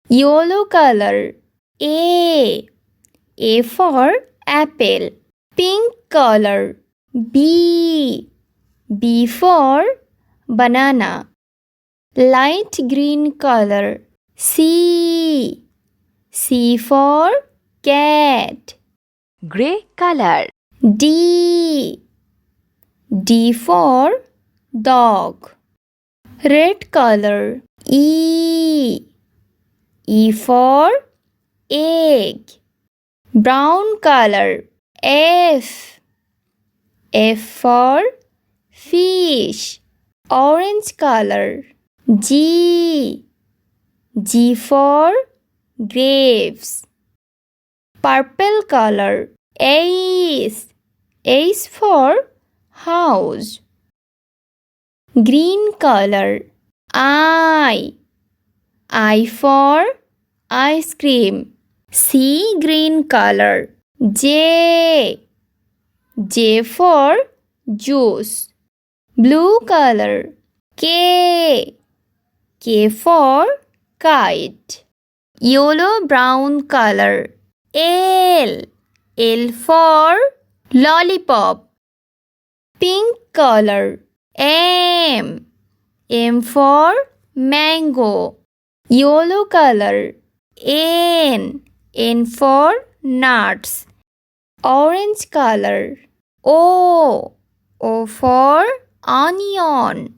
Yellow color. A for apple. Pink color. B for banana. Light green color. C for cat. Gray color. D for dog. Red color. E for egg. Brown color. F for fish. Orange color. G for grapes. Purple color. H for house. Green color. I for ice cream. C green color. J for juice. Blue color. K for kite. Yellow brown color. L for lollipop. Pink color. M for mango. Yellow color. N for nuts. Orange color. O for onion.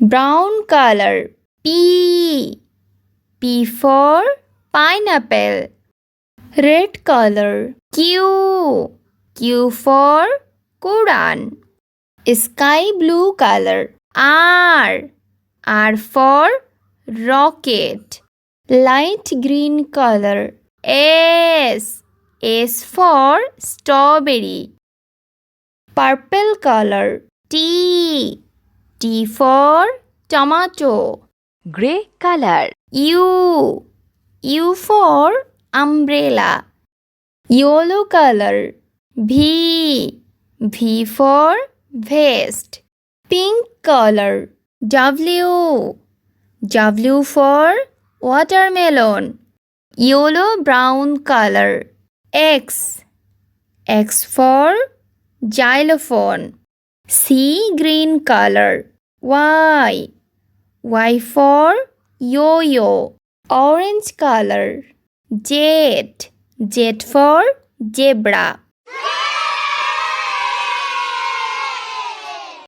Brown color. P for pineapple. Red color. Q for Quran. Sky blue color. R for rocket. Light green color. S for strawberry. Purple color. T for tomato. Gray color. U for umbrella. Yellow color. V for vest. Pink color. W for watermelon. Yellow brown color. X for xylophone. C green color. Y for yo-yo. Orange color. Z for zebra.